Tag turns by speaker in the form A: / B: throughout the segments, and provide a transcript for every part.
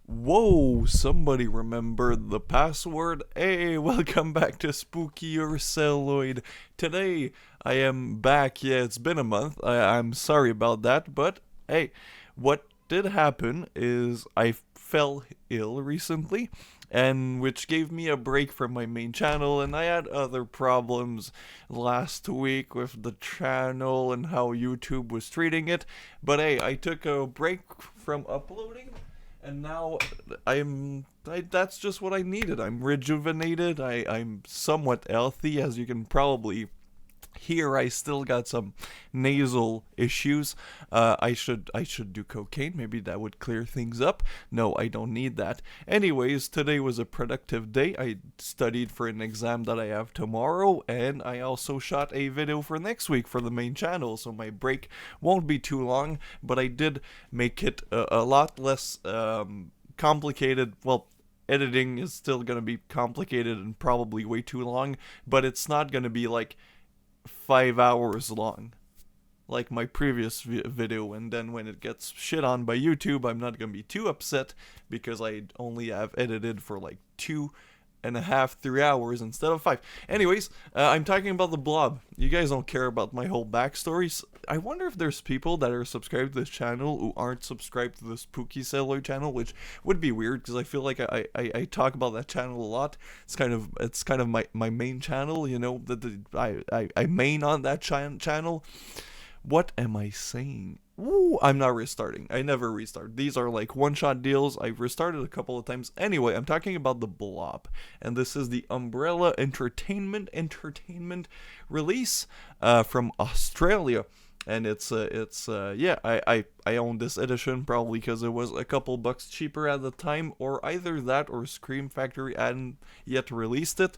A: Whoa, somebody remembered the password. Hey, welcome back to Spookier Celluloid. Today, I am back. Yeah, it's been a month. I'm sorry about that, but hey, what did happen is I fell ill recently, and which gave me a break from my main channel, and I had other problems last week with the channel and how YouTube was treating it. But hey, I took a break from uploading, and now that's just what I needed. I'm rejuvenated. I'm somewhat healthy, as you can probably hear. I still got some nasal issues. I should do cocaine. Maybe that would clear things up. No, I don't need that. Anyways, today was a productive day. I studied for an exam that I have tomorrow, and I also shot a video for next week for the main channel. So my break won't be too long, but I did make it a lot less complicated. Well, editing is still gonna be complicated and probably way too long, but it's not gonna be like 5 hours long like my previous video. And then when it gets shit on by YouTube, I'm not gonna be too upset because I only have edited for like 2.5, 3 hours instead of 5. Anyways, I'm talking about the Blob. You guys don't care about my whole backstories. I wonder if there's people that are subscribed to this channel who aren't subscribed to the Spooky Celluloid channel, which would be weird because I feel like I talk about that channel a lot. It's kind of my main channel, you know, I main on that channel. What am I saying? Ooh, I'm not restarting. I never restart. These are like one-shot deals. I've restarted a couple of times. Anyway, I'm talking about the Blob, and this is the Umbrella Entertainment release from Australia. And I own this edition probably because it was a couple bucks cheaper at the time, or either that or Scream Factory hadn't yet released it.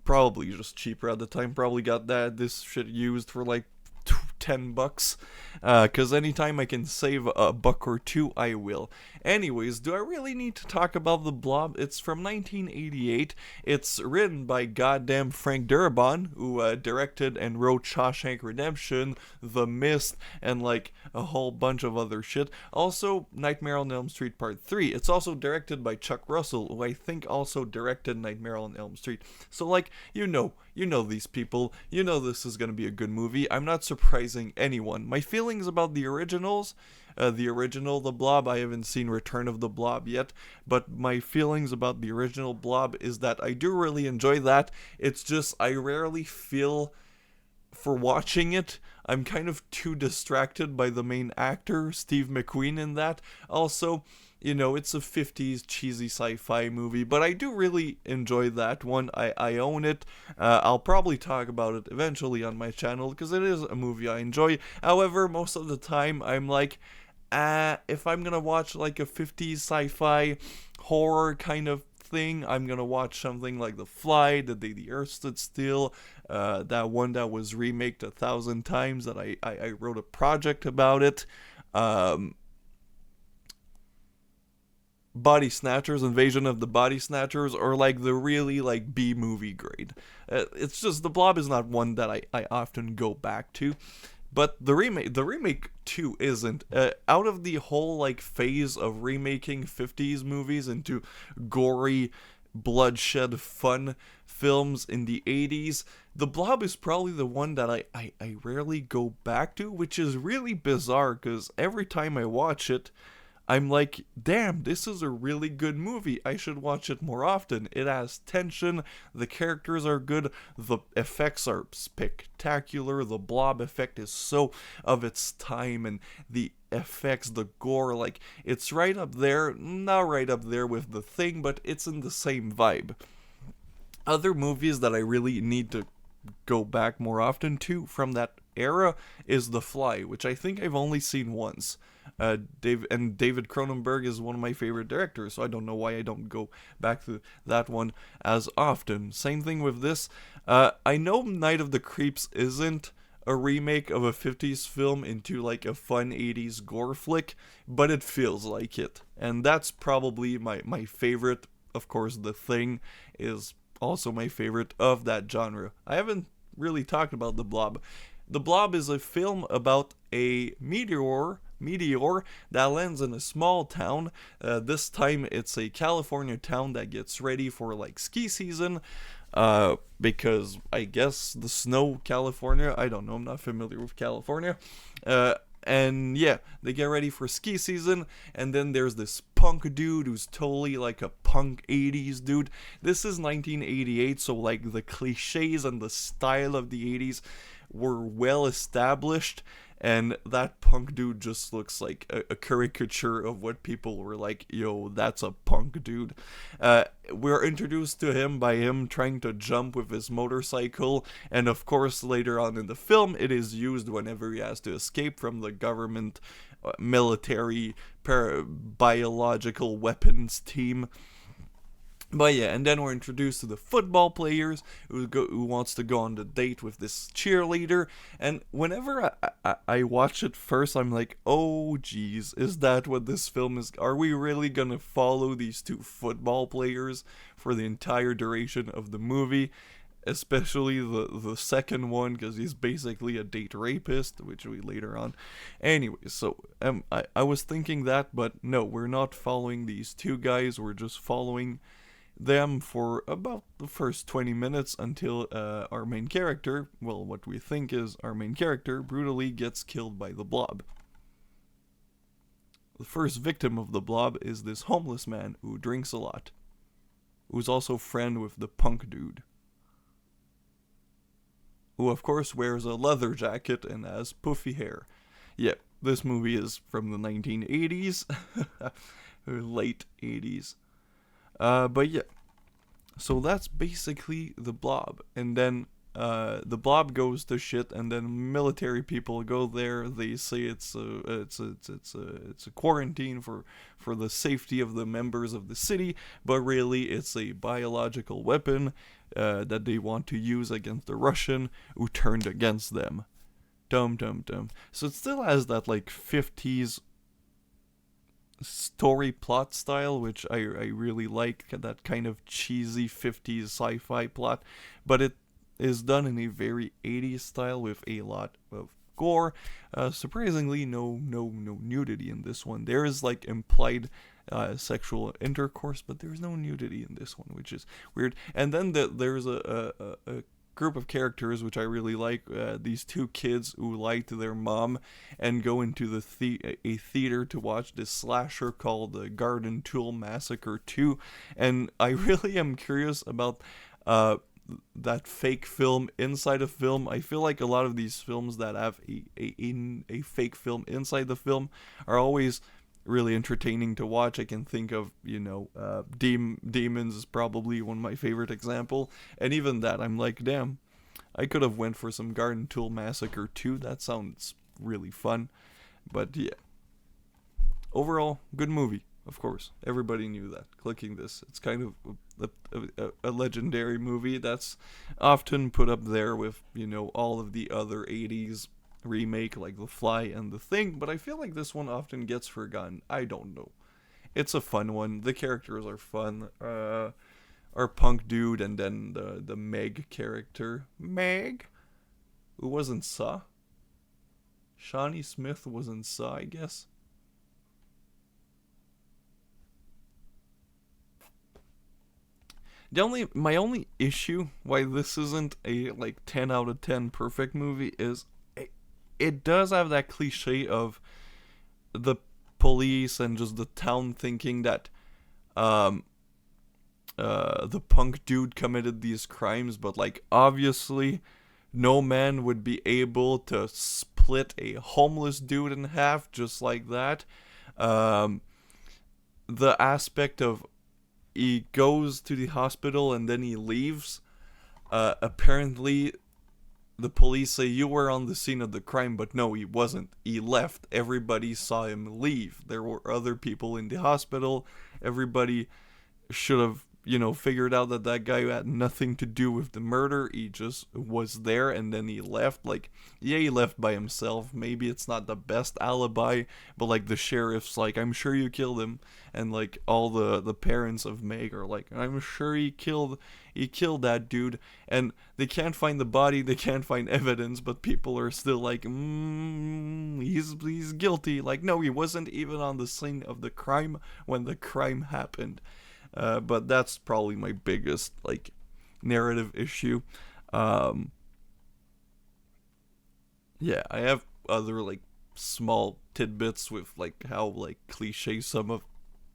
A: Probably just cheaper at the time. Probably got this shit used for like $10, because anytime I can save a buck or two, I will. Anyways, do I really need to talk about the Blob? It's from 1988. It's written by goddamn Frank Darabont, who directed and wrote Shawshank Redemption, The Mist, and like a whole bunch of other shit. Also, Nightmare on Elm Street Part 3. It's also directed by Chuck Russell, who I think also directed Nightmare on Elm Street. So like, you know these people. You know this is gonna be a good movie. I'm not surprising anyone. My feelings about the originals, the Blob, I haven't seen Return of the Blob yet, but my feelings about the original Blob is that I do really enjoy that. It's just I rarely feel for watching it. I'm kind of too distracted by the main actor, Steve McQueen, in that. Also, it's a 50s cheesy sci-fi movie, but I do really enjoy that one. I own it. I'll probably talk about it eventually on my channel because it is a movie I enjoy. However, most of the time I'm like, if I'm gonna watch like a 50s sci-fi horror kind of thing, I'm gonna watch something like The Fly, The Day the Earth Stood Still, that one that was remaked 1,000 times that I wrote a project about it. Body Snatchers, Invasion of the Body Snatchers, or like the really like B movie grade. It's just the Blob is not one that I often go back to. But the remake too isn't. Out of the whole like phase of remaking 50s movies into gory, bloodshed, fun films in the 80s, the Blob is probably the one that I rarely go back to, which is really bizarre because every time I watch it, I'm like, damn, this is a really good movie. I should watch it more often. It has tension, the characters are good, the effects are spectacular, the Blob effect is so of its time, and the effects, the gore, like, it's right up there, not right up there with The Thing, but it's in the same vibe. Other movies that I really need to go back more often to from that era is The Fly, which I think I've only seen once. David Cronenberg is one of my favorite directors, so I don't know why I don't go back to that one as often. Same thing with this. I know Night of the Creeps isn't a remake of a 50s film into like a fun 80s gore flick, but it feels like it. And that's probably my favorite. Of course, The Thing is also my favorite of that genre. I haven't really talked about The Blob. The Blob is a film about a meteor meteor that lands in a small town. This time it's a California town that gets ready for like ski season. Because I guess the snow California, I don't know, I'm not familiar with California. And yeah, they get ready for ski season, and then there's this punk dude who's totally like a punk 80s dude. This is 1988, so like the cliches and the style of the 80s were well established, and that punk dude just looks like a caricature of what people were like, yo, that's a punk dude. We're introduced to him by him trying to jump with his motorcycle, and of course later on in the film it is used whenever he has to escape from the government military biological weapons team. But yeah, and then we're introduced to the football players who wants to go on the date with this cheerleader. And whenever I watch it first, I'm like, oh geez, is that what this film is? Are we really gonna follow these two football players for the entire duration of the movie? Especially the second one, because he's basically a date rapist, which we later on. Anyway, so I was thinking that, but no, we're not following these two guys. We're just following them for about the first 20 minutes until our main character, well, what we think is our main character, brutally gets killed by the Blob. The first victim of the Blob is this homeless man who drinks a lot, who's also friend with the punk dude, who of course wears a leather jacket and has puffy hair. Yeah, this movie is from the 1980s, or late 80s. But yeah, so that's basically the Blob, and then the Blob goes to shit, and then military people go there. They say it's a quarantine for the safety of the members of the city, but really it's a biological weapon that they want to use against the Russian who turned against them. Dum dum dum. So it still has that like 50s story plot style, which I really like, that kind of cheesy 50s sci-fi plot, but it is done in a very 80s style with a lot of gore. Surprisingly, no nudity in this one. There is like implied sexual intercourse, but there's no nudity in this one, which is weird. And then there's a group of characters which I really like. These two kids who lie to their mom and go into a theater to watch this slasher called the Garden Tool Massacre 2, and I really am curious about that fake film inside a film. I feel like a lot of these films that have a fake film inside the film are always really entertaining to watch. I can think of, Demons is probably one of my favorite example, and even that I'm like, damn, I could have went for some Garden Tool Massacre 2. That sounds really fun. But yeah, overall, good movie. Of course, everybody knew that. Clicking this, it's kind of a legendary movie that's often put up there with, all of the other 80s remake like The Fly and The Thing, but I feel like this one often gets forgotten. I don't know. It's a fun one. The characters are fun. Our punk dude, and then the Meg character. Meg? Who was in Saw? Shawnee Smith was in Saw, I guess. My only issue why this isn't a like 10 out of 10 perfect movie is it does have that cliche of the police and just the town thinking that the punk dude committed these crimes, but like obviously no man would be able to split a homeless dude in half just like that. The aspect of he goes to the hospital and then he leaves. Apparently the police say you were on the scene of the crime, but no, he wasn't. He left. Everybody saw him leave. There were other people in the hospital. Everybody should have, figured out that that guy had nothing to do with the murder. He just was there and then he left. Like, yeah, he left by himself. Maybe it's not the best alibi, but like the sheriff's like, I'm sure you killed him. And like all the parents of Meg are like, I'm sure he killed that dude. And they can't find the body, they can't find evidence, but people are still like, he's guilty. Like, no, he wasn't even on the scene of the crime when the crime happened. But that's probably my biggest like narrative issue. Um, yeah, I have other like small tidbits with like how like cliche some of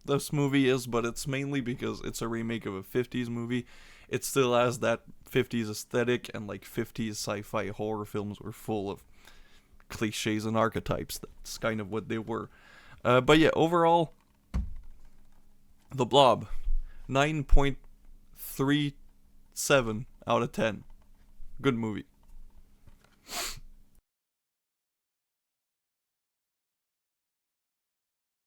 A: this movie is, but it's mainly because it's a remake of a 50s movie. It still has that 50s aesthetic, and like 50s sci-fi horror films were full of cliches and archetypes. That's kind of what they were. But yeah, overall, The Blob, 9.37 out of 10. Good movie.